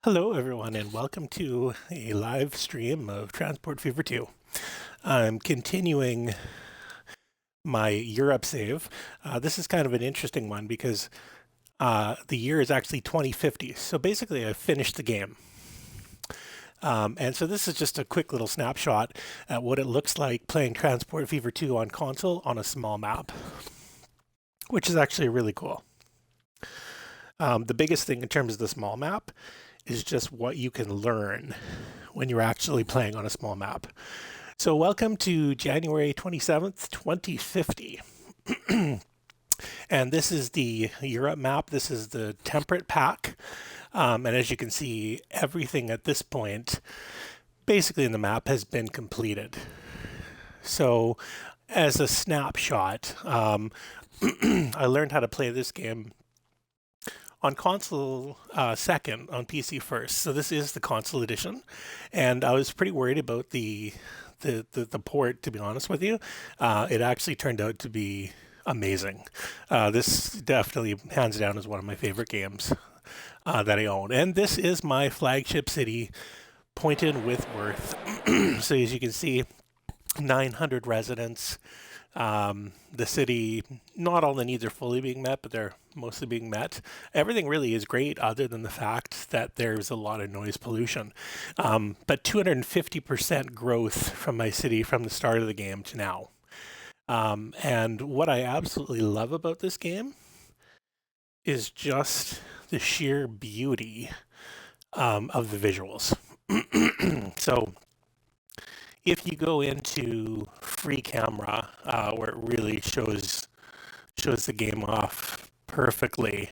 Hello, everyone, and welcome to a live stream of Transport Fever 2. I'm continuing my Europe save. This is kind of an interesting one because the year is actually 2050. So basically, I've finished the game. And so this is just a quick little snapshot at what it looks like playing Transport Fever 2 on console on a small map, which is actually really cool. The biggest thing in terms of the small map is just what you can learn when you're actually playing on a small map. So welcome to January 27th, 2050. And this is the Europe map. This is the temperate pack. And as you can see, everything at this point, basically in the map, has been completed. So as a snapshot, I learned how to play this game on console second, on PC first. So this is the console edition, and I was pretty worried about the port, to be honest with you. It actually turned out to be amazing. This definitely, hands down, is one of my favorite games that I own. And this is my flagship city, Poynton with Worth. So as you can see, 900 residents. The city, not all the needs are fully being met, but they're mostly being met. Everything really is great other than the fact that there's a lot of noise pollution. But 250% growth from my city from the start of the game to now. And what I absolutely love about this game is just the sheer beauty of the visuals. So if you go into free camera, where it really shows the game off perfectly,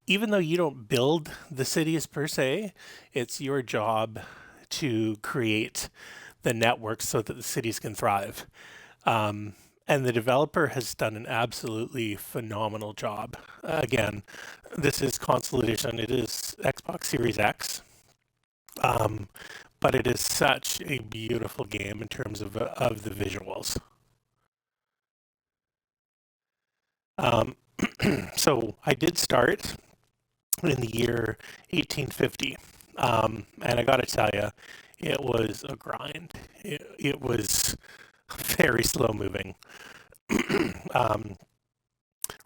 even though you don't build the cities per se, it's your job to create the networks so that the cities can thrive. And the developer has done an absolutely phenomenal job. Again, this is console edition. It is Xbox Series X. But it is such a beautiful game in terms of the visuals. So I did start in the year 1850, and I got to tell you, it was a grind. It was very slow moving.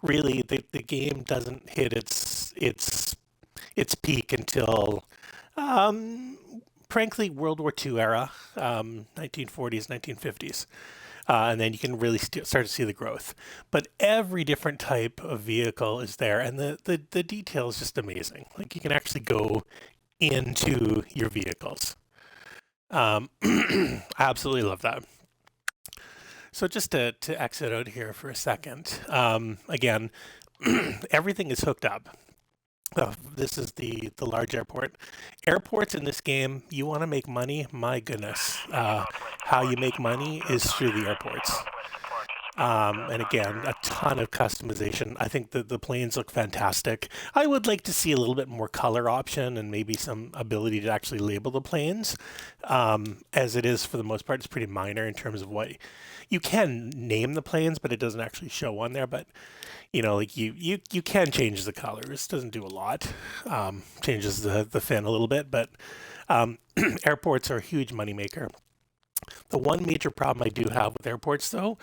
Really, the game doesn't hit its peak until frankly, World War II era, 1940s, 1950s. And then you can really start to see the growth. But every different type of vehicle is there, and the detail is just amazing. Like, you can actually go into your vehicles. I absolutely love that. So just to exit out here for a second, again, everything is hooked up. This is the large airport. Airports in this game, you want to make money? My goodness. How you make money is through the airports. And again, a ton of customization. I think that the planes look fantastic. I would like to see a little bit more color option and maybe some ability to actually label the planes. As it is, for the most part, it's pretty minor in terms of what you can name the planes, but it doesn't actually show on there. But you know, like you can change the colors. Doesn't do a lot. Changes the fin a little bit, but airports are a huge moneymaker. The one major problem I do have with airports, though,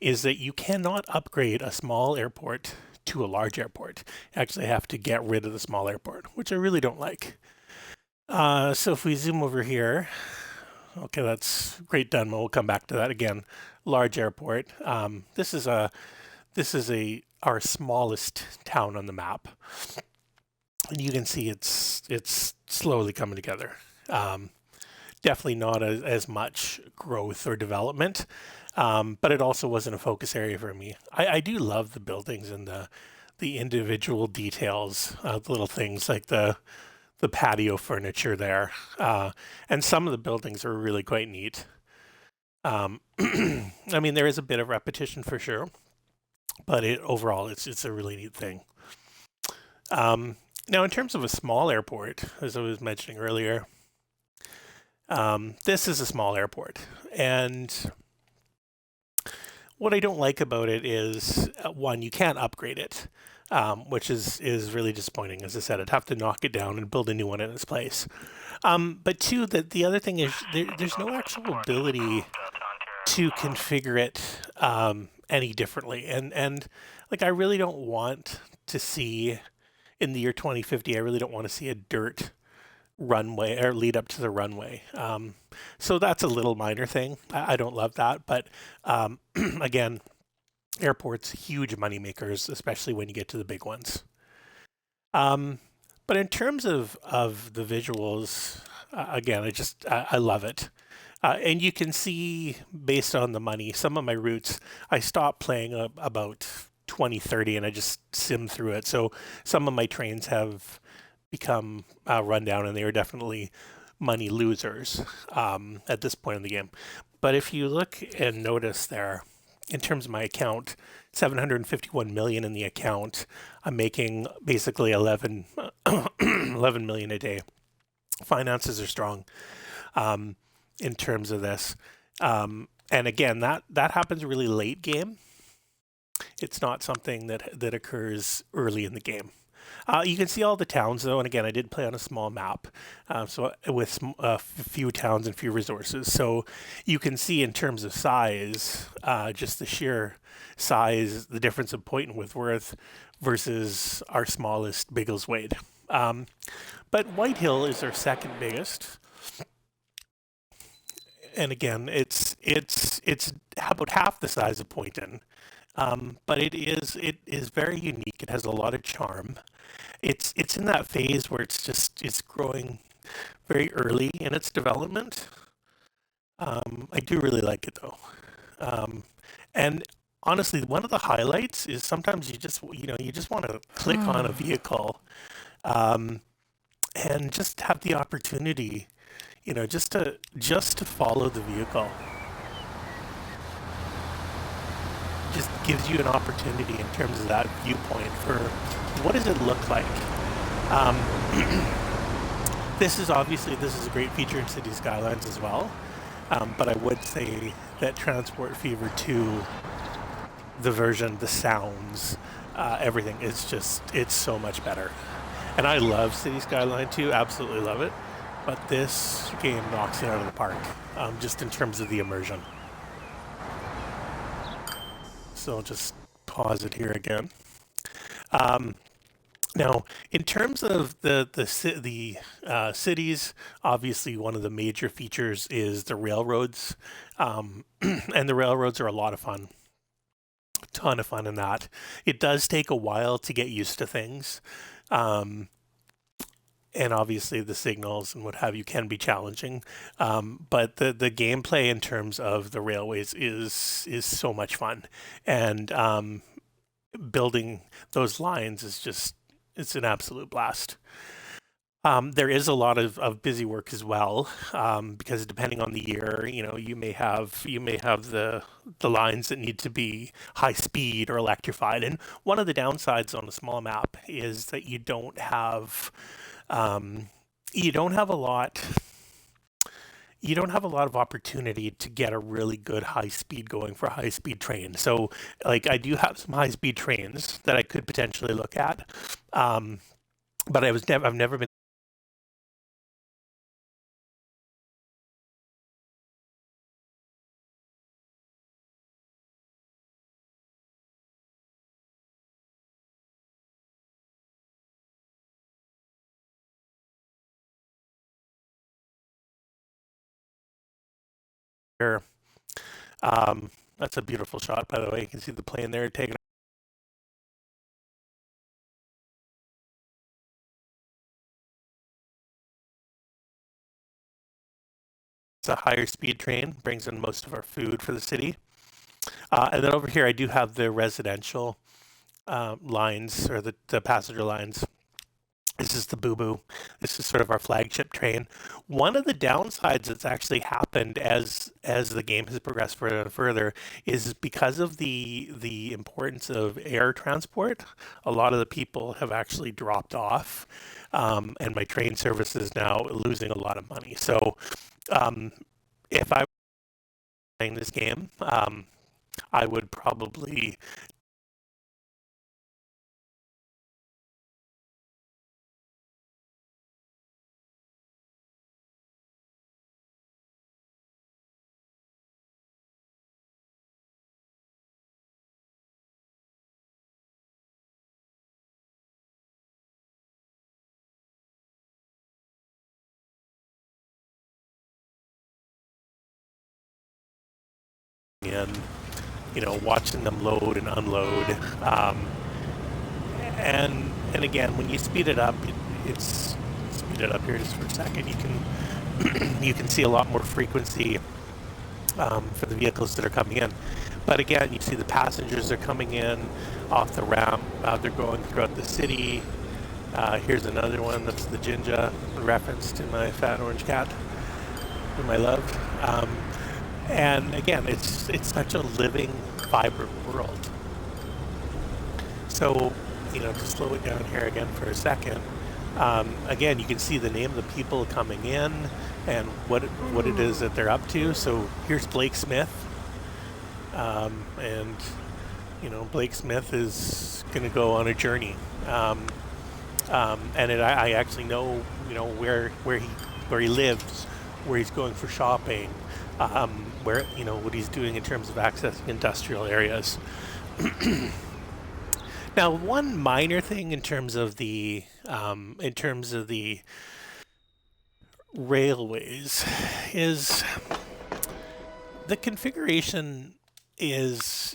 is that you cannot upgrade a small airport to a large airport. You actually have to get rid of the small airport, which I really don't like. So if we zoom over here, okay, that's Great Dunmow. We'll come back to that again. Large airport. This is our smallest town on the map, and you can see it's slowly coming together. Definitely not as much growth or development, but it also wasn't a focus area for me. I do love the buildings and the individual details, the little things like the patio furniture there, and some of the buildings are really quite neat. I mean, there is a bit of repetition for sure, but overall, it's a really neat thing. Now, in terms of a small airport, as I was mentioning earlier, this is a small airport, and What I don't like about it is one, you can't upgrade it, which is really disappointing. As I said, I'd have to knock it down and build a new one in its place. But two, that the other thing is there's no actual ability to configure it any differently. And like I really don't want to see in the year 2050. I really don't want to see a dirt runway or lead up to the runway. So that's a little minor thing. I don't love that, but again, airports huge money makers, especially when you get to the big ones. Um, but in terms of the visuals, again, I love it. And you can see based on the money, some of my routes, I stopped playing about 2030 and I just sim through it. So some of my trains have become run down and they are definitely money losers at this point in the game. But if you look and notice there, in terms of my account, 751 million in the account. I'm making basically 11 million a day. Finances are strong in terms of this. And again, that happens really late game. It's not something that occurs early in the game. You can see all the towns though, and again, I did play on a small map, so with few towns and few resources. So you can see in terms of size, just the sheer size, the difference of Point and Whitworth versus our smallest Biggleswade. But Whitehill is our second biggest, and again, it's about half the size of Poynton. But it is very unique. It has a lot of charm. It's in that phase where it's growing very early in its development. I do really like it though. And honestly, one of the highlights is sometimes you just want to click on a vehicle, and just have the opportunity, just to follow the vehicle. Just gives you an opportunity in terms of that viewpoint for what does it look like. Um, this is a great feature in City Skylines as well, but I would say that Transport Fever 2, the sounds, everything it's so much better. And I love City Skyline 2, absolutely love it, but this game knocks it out of the park, just in terms of the immersion. So I'll just pause it here again. Now, in terms of the cities, obviously one of the major features is the railroads, and the railroads are a lot of fun. Ton of fun in that. It does take a while to get used to things, and obviously the signals and what have you can be challenging. But the gameplay in terms of the railways is so much fun, and building those lines it's an absolute blast. There is a lot of busy work as well, because depending on the year, you may have the lines that need to be high speed or electrified. And one of the downsides on a small map is that you don't have a lot. You don't have a lot of opportunity to get a really good high speed going for a high speed train. So, like, I do have some high speed trains that I could potentially look at, but I've never been there. That's a beautiful shot, by the way. You can see the plane there taking. It's a higher speed train, brings in most of our food for the city. And then over here, I do have the residential lines or the passenger lines. This is the Boo Boo. This is sort of our flagship train. One of the downsides that's actually happened as the game has progressed further and further is because of the importance of air transport. A lot of the people have actually dropped off, and my train service is now losing a lot of money. So if I were playing this game, I would probably in, watching them load and unload. And again, when you speed it up, it's speed it up here just for a second. You can you can see a lot more frequency for the vehicles that are coming in. But again, you see the passengers are coming in off the ramp. They're going throughout the city. Here's another one. That's the Jinja, reference to my fat orange cat, whom I love. And again, it's such a living, vibrant world. So, to slow it down here again for a second, again, you can see the name of the people coming in and what it is that they're up to. So here's Blake Smith, and Blake Smith is going to go on a journey, I actually know where he lives, where he's going for shopping, where what he's doing in terms of accessing industrial areas. Now, one minor thing in terms of the railways is the configuration is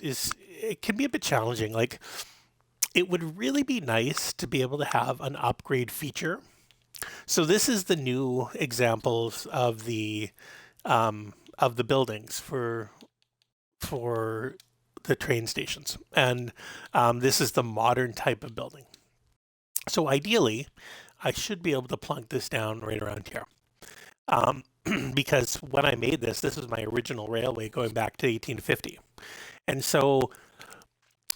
it can be a bit challenging. Like, it would really be nice to be able to have an upgrade feature. So this is the new examples of the buildings for the train stations, and this is the modern type of building. So ideally, I should be able to plunk this down right around here. Because when I made this was my original railway going back to 1850. And so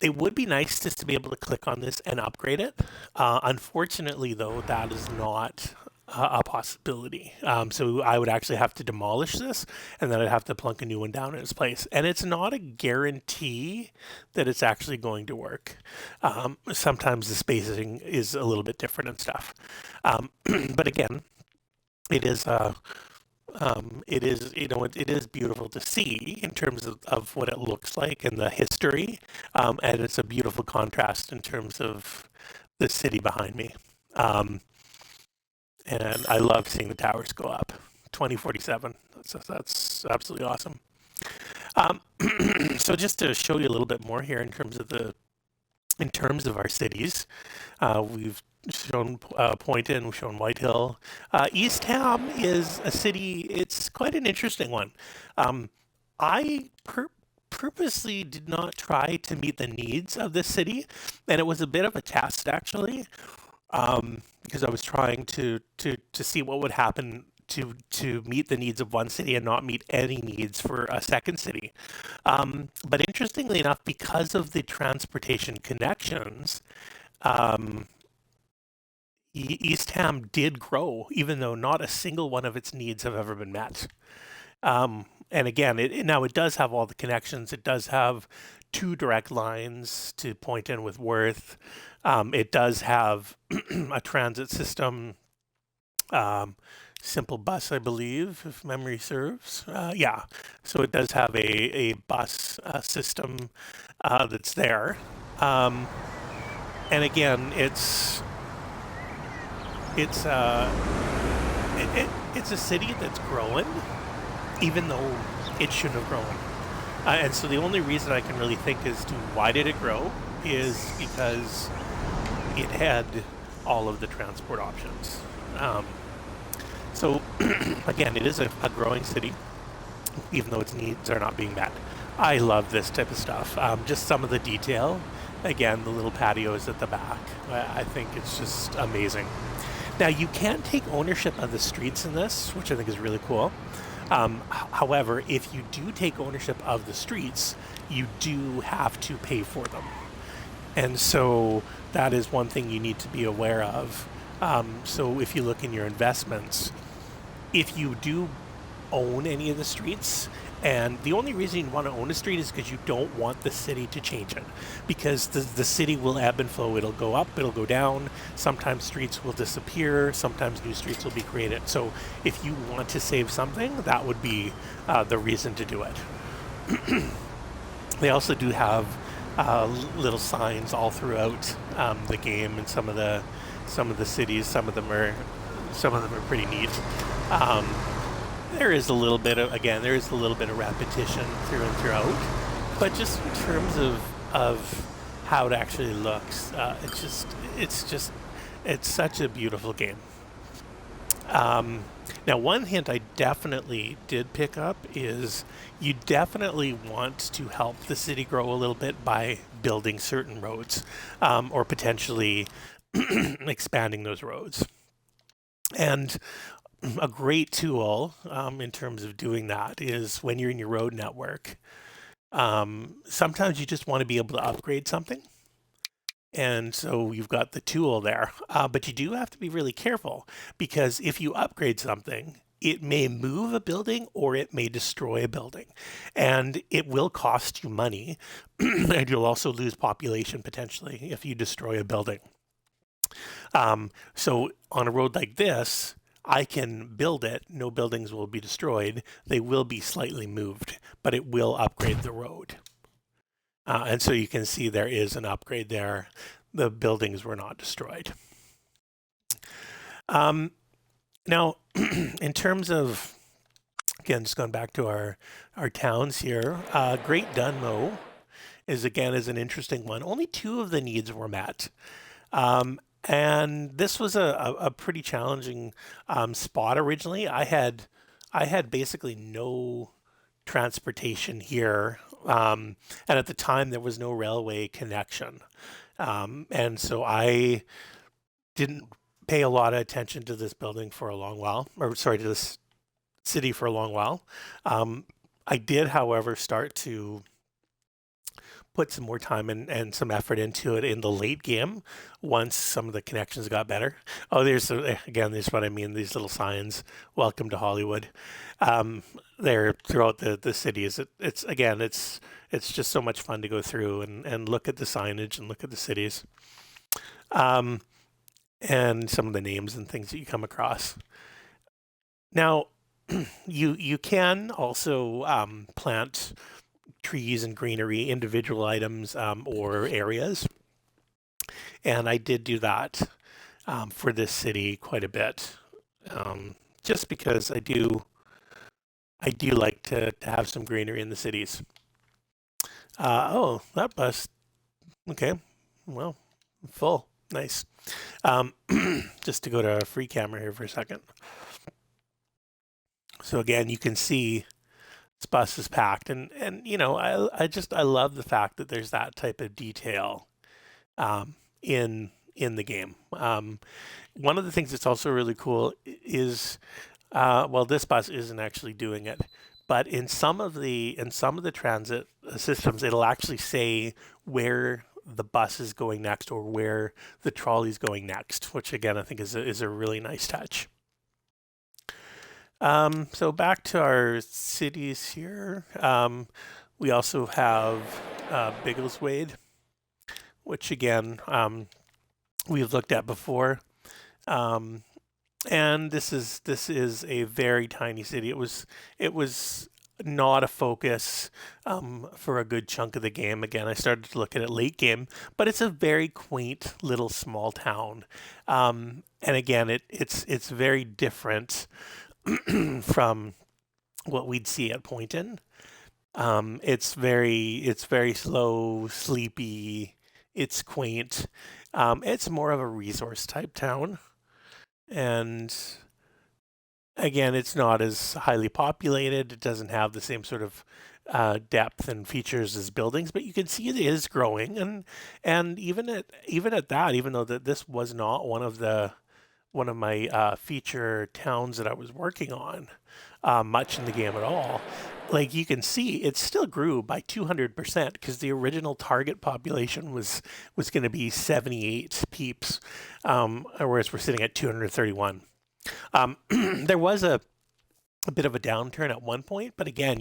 it would be nice just to be able to click on this and upgrade it. Unfortunately, though, that is not a possibility. So I would actually have to demolish this, and then I'd have to plunk a new one down in its place. And it's not a guarantee that it's actually going to work. Sometimes the spacing is a little bit different and stuff. But again, it is it is beautiful to see in terms of what it looks like and the history, and it's a beautiful contrast in terms of the city behind me. And I love seeing the towers go up. 2047. That's absolutely awesome. So just to show you a little bit more here in terms of our cities, we've shown Poynton, we've shown Whitehill. Eastham is a city. It's quite an interesting one. I purposely did not try to meet the needs of this city, and it was a bit of a test actually, because I was trying to see what would happen to meet the needs of one city and not meet any needs for a second city. But interestingly enough, because of the transportation connections, Eastham did grow, even though not a single one of its needs have ever been met. And again, it does have all the connections. It does have 2 direct lines to Poynton with Worth. It does have a transit system, simple bus, I believe, if memory serves. Yeah, so it does have a bus system that's there. And again, it's a city that's growing, even though it shouldn't have grown. And so the only reason I can really think as to why did it grow is because it had all of the transport options. So again, it is a growing city, even though its needs are not being met. I love this type of stuff. Just some of the detail. Again, the little patios at the back. I think it's just amazing. Now, you can't take ownership of the streets in this, which I think is really cool. However, if you do take ownership of the streets, you do have to pay for them. And so that is one thing you need to be aware of. So if you look in your investments, if you do own any of the streets And the only reason you want to own a street is because you don't want the city to change it. Because the city will ebb and flow. It'll go up, it'll go down. Sometimes streets will disappear. Sometimes new streets will be created. So if you want to save something, that would be the reason to do it. They also do have little signs all throughout the game, and some of the cities. Some of them are pretty neat. Um, there is a little bit of repetition through and throughout, but just in terms of how it actually looks, it's such a beautiful game. Now, one hint I definitely did pick up is you definitely want to help the city grow a little bit by building certain roads, or potentially expanding those roads. And a great tool in terms of doing that is when you're in your road network. Sometimes you just want to be able to upgrade something. And so you've got the tool there. But you do have to be really careful because if you upgrade something, it may move a building or it may destroy a building. And it will cost you money. And you'll also lose population potentially if you destroy a building. So on a road like this, I can build it. No buildings will be destroyed. They will be slightly moved, but it will upgrade the road. And so you can see there is an upgrade there. The buildings were not destroyed. Now, in terms of, again, just going back to our towns here, Great Dunmow is an interesting one. Only 2 of the needs were met. And this was a pretty challenging spot originally. I had basically no transportation here, and at the time there was no railway connection, and so I didn't pay a lot of attention to this building for a long while, or sorry, to this city for a long while. I did, however, start to put some more time and some effort into it in the late game once some of the connections got better. Oh, there's what I mean. These little signs, "Welcome to Hollywood." They're throughout the cities. It's just so much fun to go through and look at the signage and look at the cities, and some of the names and things that you come across. Now, you can also plant trees and greenery, individual items, or areas. And I did do that for this city quite a bit, just because I do like to have some greenery in the cities. Oh, that bus. Okay, well, full. Nice. Just to go to a free camera here for a second. So again, you can see this bus is packed, and I love the fact that there's that type of detail in the game. One of the things that's also really cool is, well, this bus isn't actually doing it, but in some of the transit systems, it'll actually say where the bus is going next or where the trolley is going next, which again I think is a really nice touch. So back to our cities here. We also have Biggleswade, which again we've looked at before. And this is a very tiny city. It was not a focus for a good chunk of the game. Again, I started to look at it late game, but it's a very quaint little small town. And again, it's very different from what we'd see at Poynton. It's very slow, sleepy. It's quaint. It's more of a resource type town, and again, it's not as highly populated. It doesn't have the same sort of depth and features as buildings, but you can see it is growing, and even at that, even though that this was not one of my feature towns that I was working on much in the game at all. Like you can see, it still grew by 200% because the original target population was going to be 78 peeps, whereas we're sitting at 231. There was a bit of a downturn at one point, but again,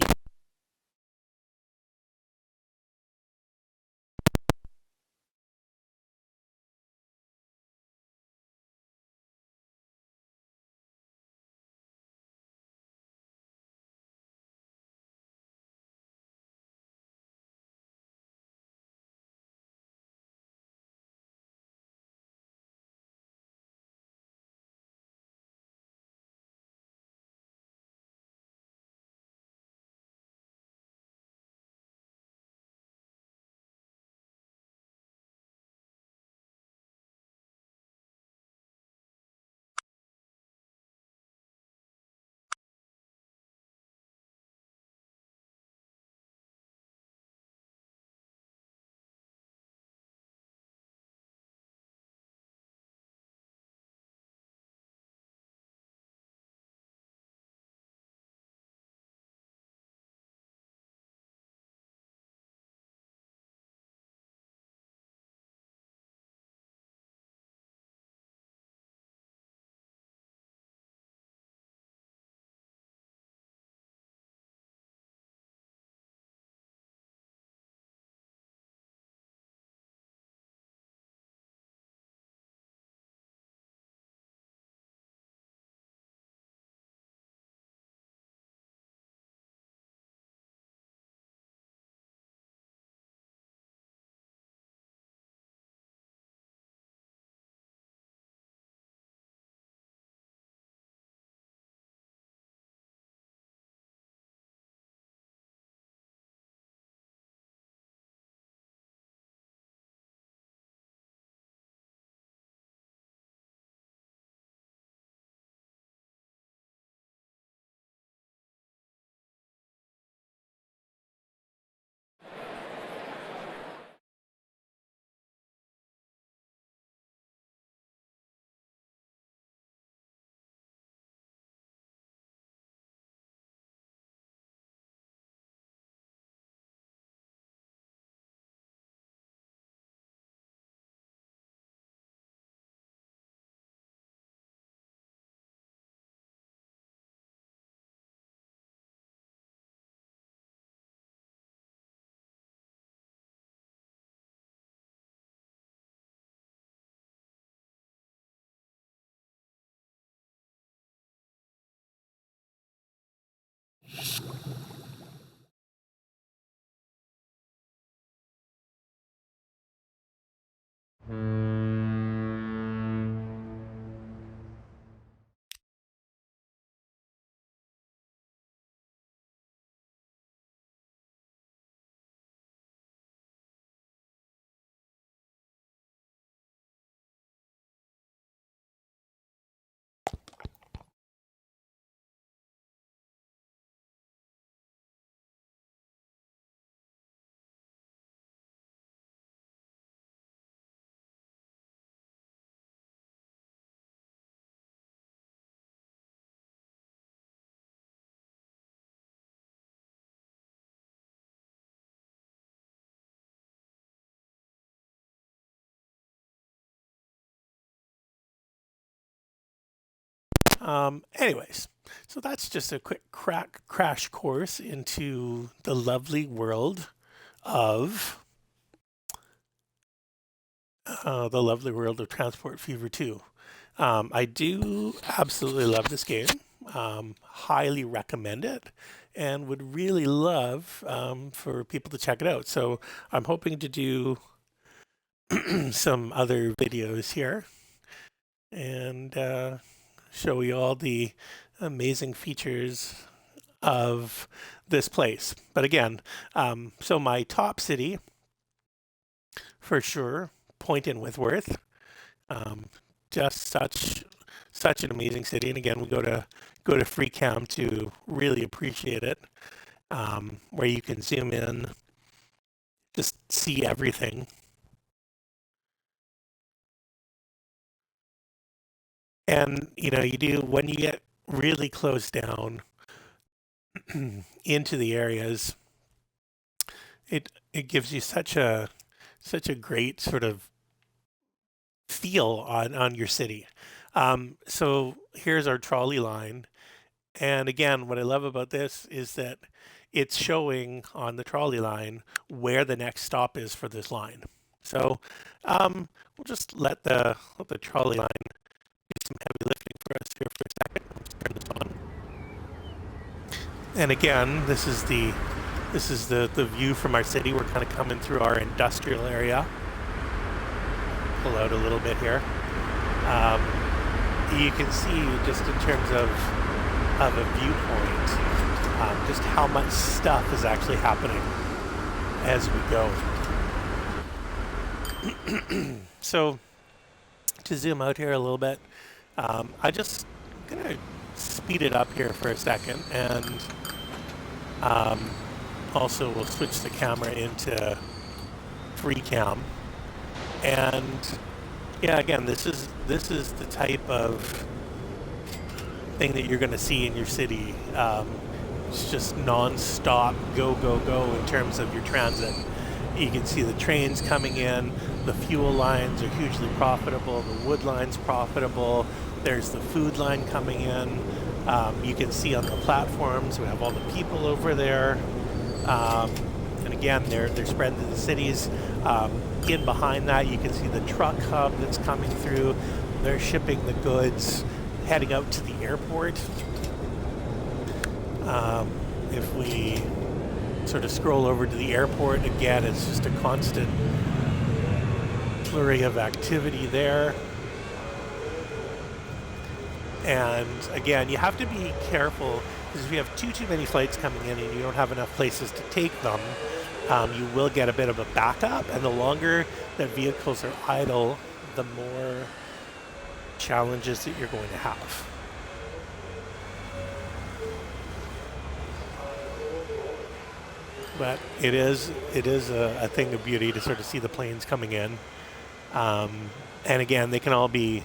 Anyways, so that's just a quick crash course into the lovely world of Transport Fever 2. I do absolutely love this game. Highly recommend it, and would really love for people to check it out. So I'm hoping to do some other videos here and show you all the amazing features of this place. But again, so my top city for sure, Point in Withworth. Just such an amazing city, and again, we go to FreeCam to really appreciate it. Where you can zoom in, just see everything. And you know, you do when you get really close down into the areas, it gives you such a great sort of feel on your city. So here's our trolley line. And again, what I love about this is that it's showing on the trolley line where the next stop is for this line. So we'll just let the trolley line do some heavy lifting for us here for a second. Let's turn this on. And again, this is the view from our city. We're kind of coming through our industrial area. Pull out a little bit here. You can see just in terms of a viewpoint, just how much stuff is actually happening as we go. So to zoom out here a little bit, I'm gonna speed it up here for a second, and also we'll switch the camera into FreeCam. And yeah, again, this is the type of thing that you're going to see in your city. It's just non-stop go in terms of your transit. You can see the trains coming in, the fuel lines are hugely profitable, the wood line's profitable, there's the food line coming in. You can see on the platforms, we have all the people over there. And again, they're spread into the cities. In behind that, you can see the truck hub that's coming through. They're shipping the goods, heading out to the airport. If we sort of scroll over to the airport, again, it's just a constant flurry of activity there. And again, you have to be careful, because if you have too many flights coming in and you don't have enough places to take them, you will get a bit of a backup, and the longer that vehicles are idle, the more challenges that you're going to have. But it is a thing of beauty to sort of see the planes coming in. And again, they can all be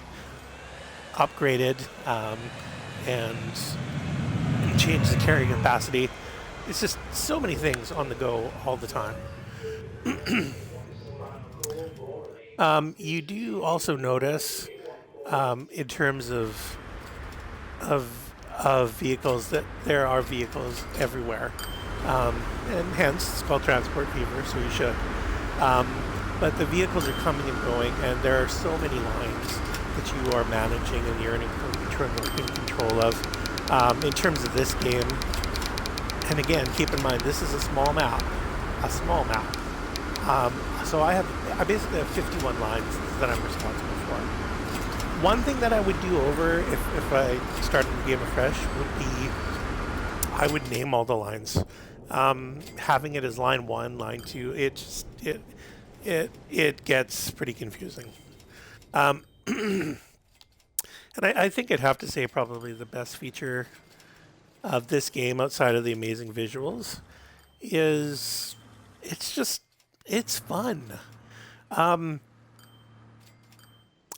upgraded and change the carrying capacity. It's just so many things on the go all the time. You do also notice, in terms of vehicles, that there are vehicles everywhere, and hence it's called Transport Fever. So you should. But the vehicles are coming and going, and there are so many lines that you are managing and you're in control of. In terms of this game, And again, keep in mind, this is a small map, a small map. So I basically have 51 lines that I'm responsible for. One thing that I would do over if I started the game afresh would be I would name all the lines. Having it as line 1, line 2, it gets pretty confusing. Um, and I think I'd have to say probably the best feature of this game outside of the amazing visuals is it's fun. Um,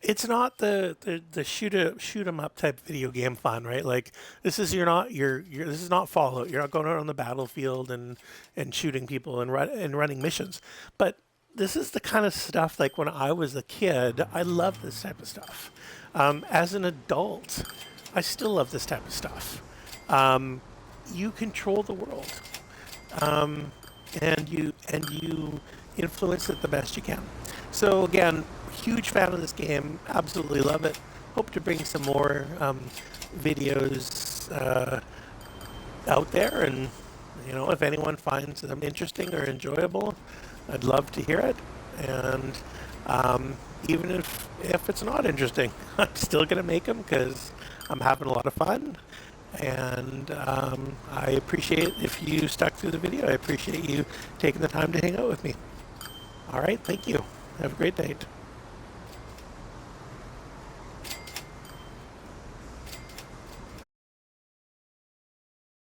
it's not the shoot 'em up type video game fun, right? Like this is not Fallout. You're not going out on the battlefield and shooting people and running missions. But this is the kind of stuff like when I was a kid, I loved this type of stuff. As an adult, I still love this type of stuff. Um, you control the world, um, and you influence it the best you can. So again, huge fan of this game. Absolutely love it. Hope to bring some more videos out there, and if anyone finds them interesting or enjoyable, I'd love to hear it. And even if it's not interesting, I'm still gonna make them because I'm having a lot of fun. And I appreciate if you stuck through the video. I appreciate you taking the time to hang out with me. All right, thank you. Have a great night.